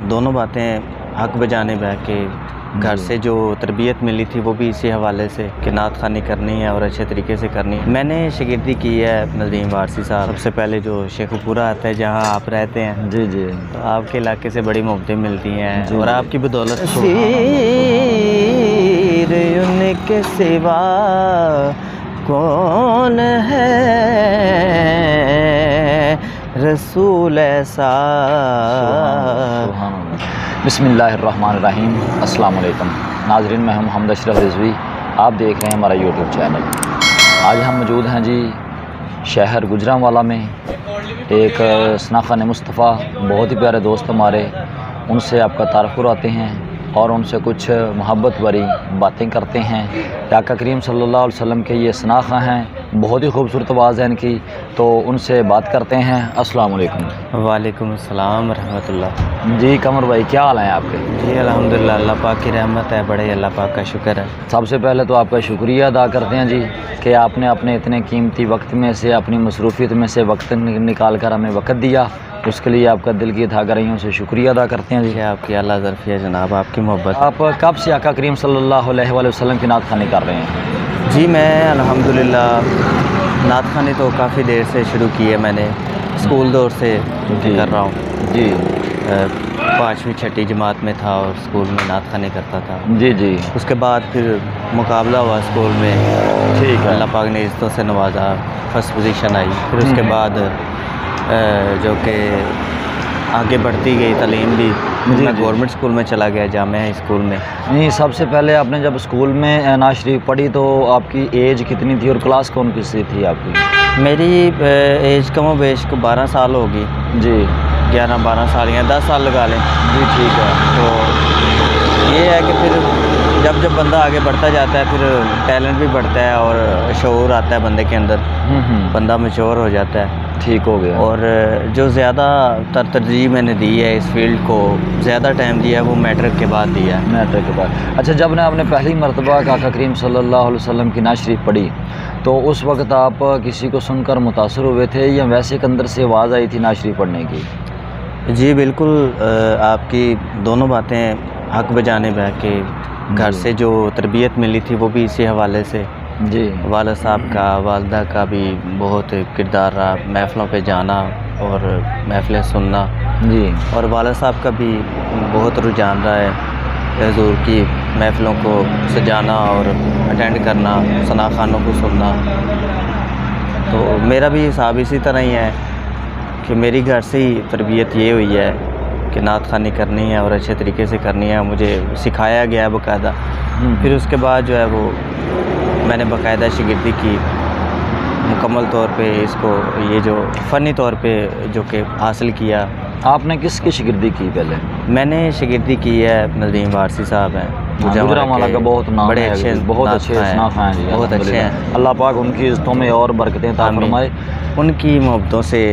दोनों बातें हक बजानिब है कि घर से जो तरबियत मिली थी वो भी इसी हवाले से कि नात ख़ानी करनी है और अच्छे तरीके से करनी है। मैंने शिगिर्दी की है नदीम वारसी साहब। सबसे पहले जो शेखुपुरा आता है जहाँ आप रहते हैं, जी जी, तो आपके इलाके से बड़ी मोहब्बतें मिलती हैं और आपकी बदौलत उनके सिवा कौन है रसूल ऐसा। बिस्मिल्लाहिर्रहमानिर्रहीम। अस्सलाम वालेकुम नाज़रीन, मैं हूं मोहम्मद अशरफ रिज़वी। आप देख रहे हैं हमारा यूट्यूब चैनल। आज हम मौजूद हैं जी शहर गुजरांवाला में। एक सनाखान मुस्तफ़ा बहुत ही प्यारे दोस्त हमारे, उनसे आपका तारुफ़ कराते हैं और उनसे कुछ मोहब्बत भरी बातें करते हैं। आका करीम सल्लल्लाहु अलैहि वसल्लम के ये सनाखा हैं, बहुत ही खूबसूरत आवाज़ है इनकी, तो उनसे बात करते हैं। अस्सलाम वालेकुम। वालेकुम अस्सलाम रहमतुल्लाह। जी कमर भाई, क्या हाल है आपके? जी अल्हम्दुलिल्लाह, अल्लाह पाक की रहमत है, बड़े अल्लाह पाक का शुक्र है। सबसे पहले तो आपका शुक्रिया अदा करते हैं जी कि आपने अपने इतने कीमती वक्त में से, अपनी मसरूफियत में से वक्त निकाल कर हमें वक्त दिया, उसके लिए आपका दिल की थागरियों से शुक्रिया अदा करते हैं जी। आपकी अल्लाह ज़रफ़ी है जनाब, आपकी मोहब्बत। आप कब से आका करीम सल्लल्लाहु अलैहि वसल्लम की नात ख़ानी कर रहे हैं? जी मैं अल्हम्दुलिल्लाह नात ख़ानी तो काफ़ी देर से शुरू की है मैंने, स्कूल दौर से कर रहा हूँ जी। 5वीं 6ठी जमात में था और स्कूल में नात ख़ानी करता था। जी जी। उसके बाद फिर मुकाबला हुआ स्कूल में, ठीक है, अल्लाह पाक ने इज़्ज़तों से नवाजा, फर्स्ट पोजीशन आई। फिर उसके बाद जो कि आगे बढ़ती गई तालीम भी, मैं गवर्नमेंट स्कूल में चला गया, जामिया स्कूल में। नहीं, सबसे पहले आपने जब स्कूल में नात शरीफ पढ़ी तो आपकी एज कितनी थी और क्लास कौन सी थी आपकी? मेरी एज कम बेश को 12 साल होगी जी। 11-12 साल या 10 साल लगा लें जी, ठीक है। तो ये है कि फिर जब बंदा आगे बढ़ता जाता है फिर टैलेंट भी बढ़ता है और शऊर आता है बंदे के अंदर, बंदा मैच्योर हो जाता है, ठीक हो गया। और जो ज़्यादा तरजीह मैंने दी है इस फील्ड को, ज़्यादा टाइम दिया है वो मैट्रिक के बाद दिया है। मैट्रिक के बाद। अच्छा, जब ने आपने पहली मरतबा आका करीम सल्लल्लाहु अलैहि वसल्लम की नात शरीफ पढ़ी तो उस वक़्त आप किसी को सुनकर मुतासर हुए थे या वैसे एक अंदर से आवाज़ आई थी नात शरीफ पढ़ने की? जी बिल्कुल, आपकी दोनों बातें हक बजानिब है कि घर से जो तरबियत मिली थी वो भी इसी हवाले से जी। वालिद साहब का, वालदा का भी बहुत किरदार रहा, महफ़िलों पे जाना और महफ़िलें सुनना जी, और वालिद साहब का भी बहुत रुझान रहा है हुज़ूर की महफ़िलों को सजाना और अटेंड करना, सना खानों को सुनना। तो मेरा भी हिसाब इसी तरह ही है कि मेरी घर से ही तरबियत ये हुई है कि नात ख़ानी करनी है और अच्छे तरीके से करनी है, मुझे सिखाया गया है बाकायदा। फिर उसके बाद जो है वो मैंने बाकायदा शिगिर्दी की, मुकम्मल तौर पे इसको ये जो फ़नी तौर पे जो कि हासिल किया। आपने किसकी शिगिर्दी की पहले? मैंने शिगिर्दी की है नदीम वारसी साहब हैं, गुजरांवाला का बहुत नाम बड़े है, अच्छे, बहुत अच्छे सनाखा हैं जी, बहुत अच्छे हैं। अल्लाह पाक उनकी इज़्ज़तों में और बरकतें अता फरमाए। उनकी मोहब्बतों से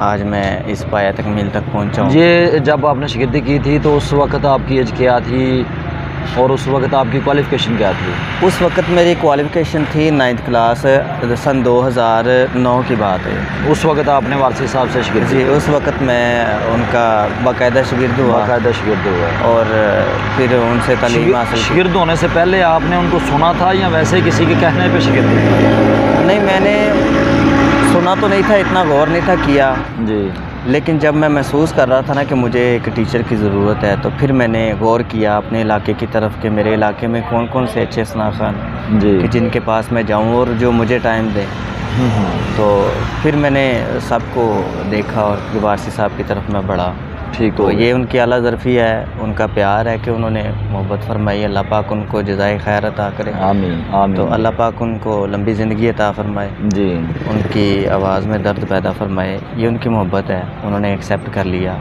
आज मैं इस पाया तकमील तक पहुँचा हूँ। ये जब आपने शिगिर्दी की थी तो उस वक़्त आपकी एज क्या थी और उस वक़्त आपकी क्वालिफ़िकेशन क्या थी? उस वक़्त मेरी क्वालिफ़िकेशन थी 9th क्लास, सन 2009 की बात है। उस वक़्त आपने वारसी साहब से शिगिर्दी? जी, उस वक़्त मैं उनका बाकायदा शिगिर्द हुआ। बाकायदा शिगिर्द हुआ और फिर उनसे तालीम हासिल। शिगिर्द होने से पहले आपने उनको सुना था या वैसे किसी के कहने पे शिगिर्दी? नहीं, मैंने सुना तो नहीं था, इतना गौर नहीं था किया जी, लेकिन जब मैं महसूस कर रहा था ना कि मुझे एक टीचर की ज़रूरत है तो फिर मैंने गौर किया अपने इलाके की तरफ कि मेरे इलाके में कौन कौन से अच्छे सनाखान जी, कि जिनके पास मैं जाऊं और जो मुझे टाइम दें। तो फिर मैंने सबको देखा और वारसी साहब की तरफ मैं बढ़ा। ठीक तो हो ये उनकी आला ज़रफ़ी है, उनका प्यार है कि उन्होंने मोहब्बत फरमाई। अल्लाह पाक उनको जज़ाए खैर अता करे। आमीन आमीन। तो अल्लाह पाक उनको लंबी ज़िंदगी अता फरमाए जी, उनकी आवाज़ में दर्द पैदा फरमाए। ये उनकी मोहब्बत है, उन्होंने एक्सेप्ट कर लिया।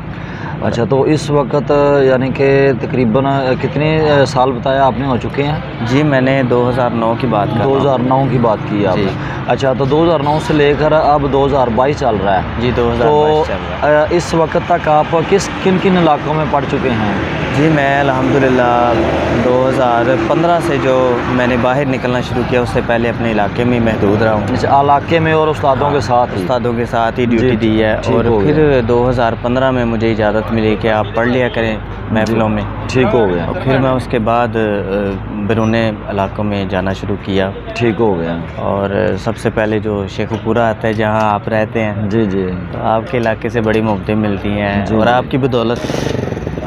अच्छा, तो इस वक्त यानी कि तकरीबन कितने साल बताया आपने हो चुके हैं? जी मैंने 2009 की बात कर 2009 की बात की आपने। अच्छा, तो 2009 से लेकर अब 2022 चल रहा है जी, 2022 चल रहा है। इस वक्त तक आप किन किन इलाकों में पढ़ चुके हैं? जी मैं अल्हम्दुलिल्लाह 2015 से जो मैंने बाहर निकलना शुरू किया, उससे पहले अपने इलाके में ही महदूद रहा हूँ। अच्छा, इलाके में और उस्तादों के साथ ही? उस्तादों के साथ ही ड्यूटी जी, दी है। ठीक और हो फिर गया। 2015 में मुझे इजाज़त मिली कि आप पढ़ लिया करें महफ़िलों में। ठीक हो गया। और फिर मैं उसके बाद बैरून इलाकों में जाना शुरू किया। ठीक हो गया। और सबसे पहले जो शेखुपुरा आता है जहाँ आप रहते हैं, जी जी। तो आपके इलाके से बड़ी मोहब्बतें मिलती हैं। जी, और जी। आपकी बदौलत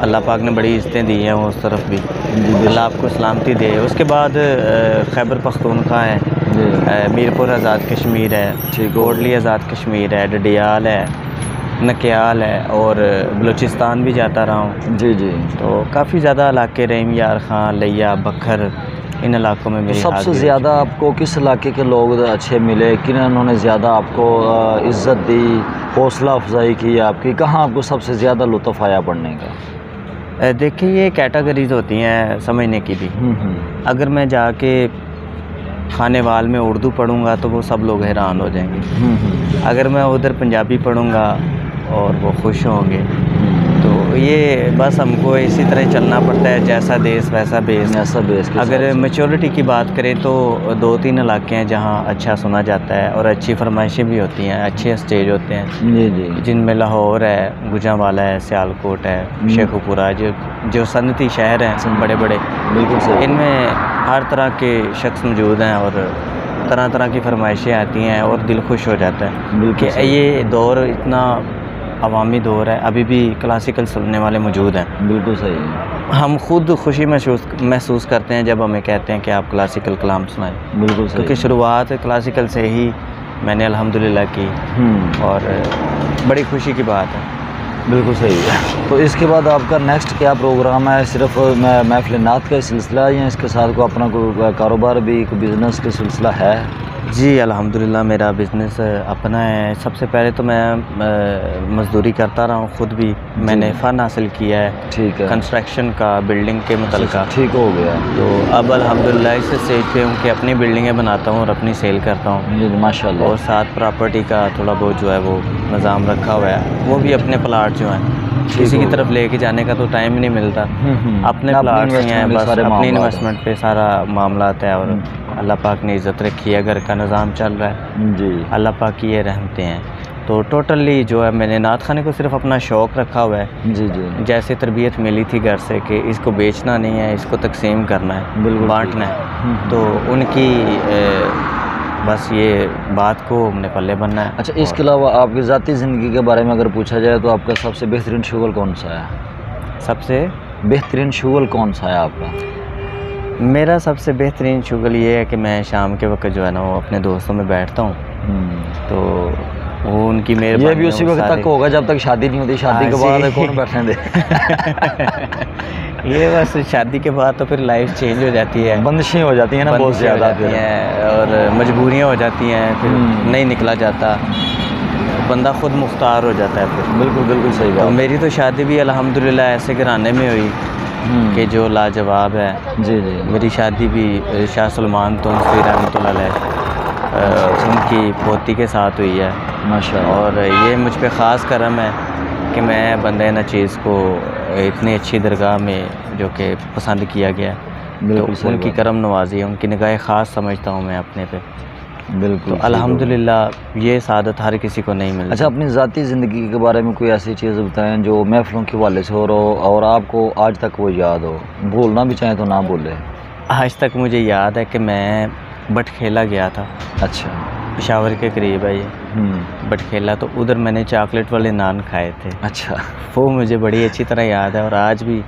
अल्लाह पाक ने बड़ी इज़्ज़तें दी हैं उस तरफ भी। जी, अल्लाह आपको सलामती दे। उसके बाद खैबर पख्तूनख्वा है, जी। मीरपुर आज़ाद कश्मीर है, ठीक हो कोटली गया। आज़ाद कश्मीर है, डडियाल है, नकियाल है और बलूचिस्तान भी जाता रहा हूँ। जी जी। तो काफ़ी ज़्यादा इलाके, रहीम यार खां, लिया, बखर, इन इलाकों में तो मेरी सबसे हाज़िरी हो ज़्यादा चुकी है। आपको किस इलाके के लोग अच्छे मिले? किन उन्होंने ज़्यादा आपको इज़्ज़त दी, हौसला अफजाई की आपकी? कहाँ आपको सबसे ज़्यादा लुत्फ़ आया पढ़ने का? देखिए ये कैटेगरीज़ होती हैं समझने की भी। अगर मैं जाके खानेवाल में उर्दू पढ़ूँगा तो वो सब लोग हैरान हो जाएंगे। अगर मैं उधर पंजाबी पढ़ूँगा और वो खुश होंगे। तो ये बस हमको इसी तरह चलना पड़ता है, जैसा देश वैसा बेस। ऐसा बेस के अगर हिसाब से। मैच्योरिटी की बात करें तो 2-3 इलाके हैं जहाँ अच्छा सुना जाता है और अच्छी फरमाइशें भी होती हैं, अच्छे स्टेज होते हैं, जी जी। जिनमें लाहौर है, गुजरांवाला है, सियालकोट है, शेखुपुरा, जो सनती शहर हैं बड़े बड़े, बिल्कुल सही। इनमें हर तरह के शख्स मौजूद हैं और तरह तरह की फरमाइशें आती हैं और दिल खुश हो जाता है बिल्कुल कि सही। ये दौर इतना अवामी दौर है, अभी भी क्लासिकल सुनने वाले मौजूद हैं। बिल्कुल सही है। हम खुद खुशी महसूस करते हैं जब हमें कहते हैं कि आप क्लासिकल कलाम सुनाएं, बिल्कुल सही। क्योंकि शुरुआत क्लासिकल से ही मैंने अल्हम्दुलिल्लाह की और बड़ी खुशी की बात है। बिल्कुल सही है। तो इसके बाद आपका नेक्स्ट क्या प्रोग्राम है? सिर्फ महफ़िल नात का सिलसिला है या इसके साथ को अपना कोई कारोबार भी, कोई बिज़नेस का सिलसिला है? जी अल्हम्दुलिल्लाह मेरा बिज़नेस अपना है। सबसे पहले तो मैं मज़दूरी करता रहा हूँ खुद भी। मैंने फ़न हासिल किया है ठीक है। कंस्ट्रक्शन का, बिल्डिंग के मुतल्लिक़ा। ठीक हो गया। तो अब अल्हम्दुलिल्लाह इस स्टेज पे हूँ कि अपनी बिल्डिंगें बनाता हूँ और अपनी सेल करता हूँ। जी माशाल्लाह। और साथ प्रॉपर्टी का थोड़ा बहुत जो है वो निज़ाम रखा हुआ है, वो भी अपने प्लाट जो हैं किसी की तरफ लेके जाने का तो टाइम ही नहीं मिलता। अपने प्लाट ही हैं, बस अपनी इन्वेस्टमेंट पे सारा मामला आता है। और अल्लाह पाक ने इज़्ज़त रखी है, घर का निज़ाम चल रहा है। जी। अल्लाह पाक की ये रहमतें हैं। तो टोटली जो है मैंने नात खाने को सिर्फ अपना शौक़ रखा हुआ है। जी जी। जैसे तरबियत मिली थी घर से कि इसको बेचना नहीं है, इसको तकसीम करना है, बिल्कुल बांटना है, तो उनकी बस ये बात को हमने पल्ले बनना है। अच्छा, इसके अलावा आपकी ज़ाती ज़िंदगी के बारे में अगर पूछा जाए तो आपका सबसे बेहतरीन शुगल कौन सा है? सबसे बेहतरीन शुगल कौन सा है आपका? मेरा सबसे बेहतरीन शुगल ये है कि मैं शाम के वक्त जो है ना वो अपने दोस्तों में बैठता हूँ, तो वो उनकी मेहरबानी। ये भी उसी वक्त तक होगा जब तक शादी नहीं होती। शादी के बाद कौन बैठने दे? ये बस शादी के बाद तो फिर लाइफ चेंज हो जाती है, बंदिशें हो जाती हैं ना बहुत ज़्यादा हैं और मजबूरियाँ हो जाती हैं, फिर नहीं निकला जाता, बंदा खुद मुख्तार हो जाता है फिर। बिल्कुल बिल्कुल सही बात। तो मेरी तो शादी भी अल्हम्दुलिल्लाह ऐसे घराने में हुई कि जो लाजवाब है। जी जी। मेरी शादी भी शाह सलमान तोंसवी रहमतुल्लाह अलैह उनकी पोती के साथ हुई है माशाअल्लाह। और ये मुझ पे ख़ास करम है कि मैं बंदे नचीज़ को इतनी अच्छी दरगाह में जो कि पसंद किया गया, तो उनकी करम नवाज़ी है, उनकी निगाह ख़ास समझता हूँ मैं अपने पे। बिल्कुल। तो अल्हम्दुलिल्लाह ये सादत हर किसी को नहीं मिलती। अच्छा, अपनी ज़ाती ज़िंदगी के बारे में कोई ऐसी चीज़ बताएं जो महफ़िलों के हवाले से हो और आपको आज तक वो याद हो, भूलना भी चाहें तो ना भूलें। आज तक मुझे याद है कि मैं बटखेला गया था। अच्छा। पेशावर के करीब है ये बटखेला, तो उधर मैंने चॉकलेट वाले नान खाए थे। अच्छा। वो मुझे बड़ी अच्छी तरह याद है और आज भी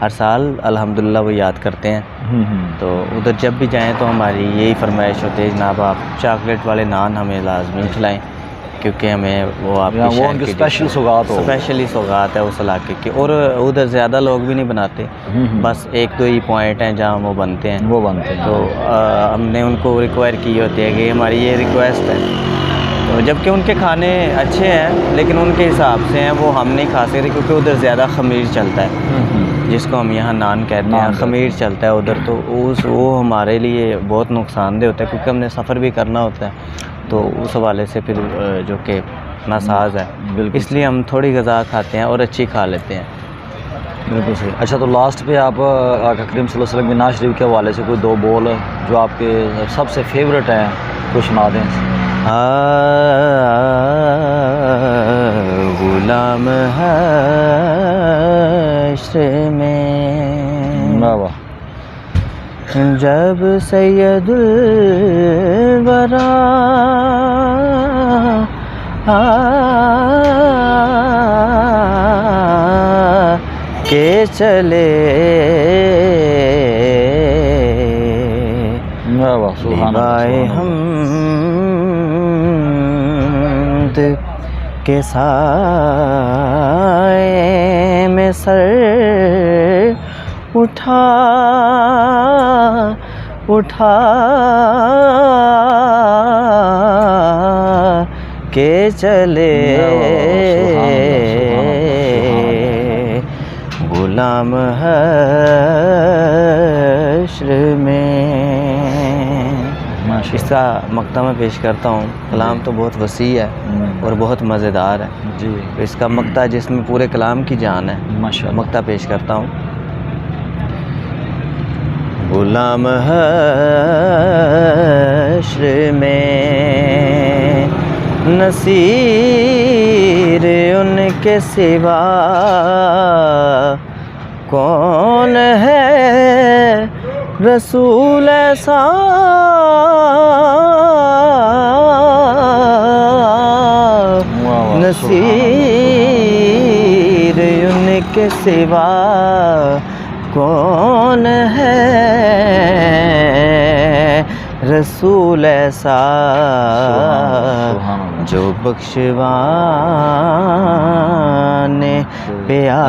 हर साल अल्हम्दुलिल्लाह वो याद करते हैं। तो उधर जब भी जाएं तो हमारी यही फरमाइश होती है, जनाब आप चॉकलेट वाले नान हमें लाजमी खिलाएं, क्योंकि हमें वो आपके शहर की स्पेशल सौगात हो, स्पेशली सौगात है उस इलाके की। और उधर ज़्यादा लोग भी नहीं बनाते, बस 1-2 ही पॉइंट हैं जहाँ वो बनते हैं। तो हमने उनको रिक्वायर की होती है कि हमारी ये रिक्वेस्ट है, तो जबकि उनके खाने अच्छे हैं लेकिन उनके हिसाब से हैं, वो हम नहीं खा सकते क्योंकि उधर ज़्यादा खमीर चलता है, जिसको हम यहाँ नान कहते हैं, खमीर चलता है उधर। तो वो हमारे लिए बहुत नुकसानदेह होता है क्योंकि हमने सफ़र भी करना होता है, तो उस हवाले से फिर जो कि नासाज है, इसलिए हम थोड़ी ग़ज़ा खाते हैं और अच्छी खा लेते हैं। बिल्कुल सही। अच्छा, तो लास्ट पे आप आका करीम सल्लल्लाहु अलैहि वसल्लम की नात शरीफ के हवाले से कोई दो बोल जो आपके सबसे फेवरेट हैं कुछ सुना दें। गुलाम हश्र में वाह वाह। जब सैयदुल वरा के चले वाह वाह, सुभान अल्लाह, लिवाए सुभान अल्लाह। हमद के साए में सर उठा उठा के चले गुलाम हश्र में। इसका मक्ता मैं पेश करता हूँ। कलाम तो बहुत वसी है और बहुत मज़ेदार है जी। इसका मक्ता जिसमें पूरे कलाम की जान है, माशाअल्लाह। मक्ता पेश करता हूँ। गुलाम हश्र में नसीर उनके सिवा कौन है, रसूल ऐसा नसीर उनके सिवा कौन है, रसूल ऐसा जो बख्शवाने पे आए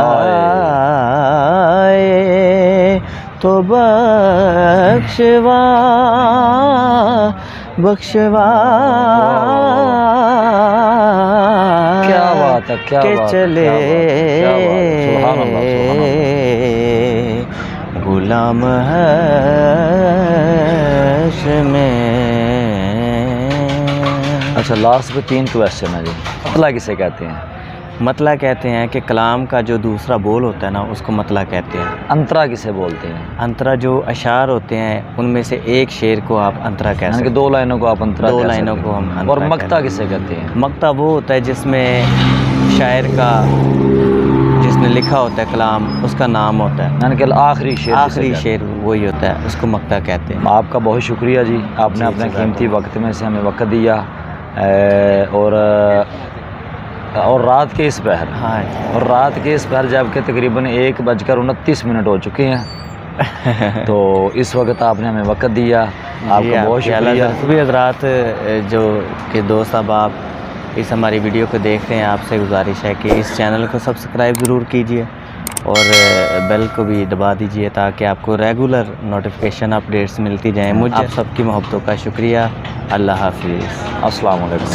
तो बख्शवा क्या बात है, क्या के बात है, चले क्या बात है, सुभान अल्लाह, सुभान अल्लाह। गुलाम हश्र में। अच्छा, लास्ट पे 3 क्वेश्चन है जी। मतला किसे कहते हैं? मतला कहते हैं कि कलाम का जो दूसरा बोल होता है ना, उसको मतला कहते हैं। अंतरा किसे बोलते हैं? अंतरा जो अशार होते हैं उनमें से एक शेर को आप अंतरा कह यानी सकते कि हैं। 2 लाइनों को आप अंतरा दो कह लाइनों सकते को हम हैं। अंतरा और मक्ता कहते हैं। किसे कहते हैं? मक्ता वो होता है जिसमें शायर का जिसने लिखा होता है कलाम, उसका नाम होता है। यानी कि आखिरी शेर जिसे आखिरी कहते शेर वही होता है, उसको मक्ता कहते हैं। हैं। आपका बहुत शुक्रिया जी, आपने जी, अपने जज़ाकल्लाह। कीमती वक्त में से हमें वक्त दिया। और रात के इस पहर हाँ और रात के इस पहर जबकि तकरीबन 1:29 हो चुके हैं तो इस वक्त आपने हमें वक्त दिया, आपका बहुत शुक्रिया। सभी हजरात जो कि दोस्त अब आप इस हमारी वीडियो को देख रहे हैं, आपसे गुजारिश है कि इस चैनल को सब्सक्राइब ज़रूर कीजिए और बेल को भी दबा दीजिए ताकि आपको रेगुलर नोटिफिकेशन अपडेट्स मिलती जाएँ। मुझे आप सबकी मोहब्बतों का शुक्रिया। अल्लाह हाफिज़। अस्सलाम वालेकुम।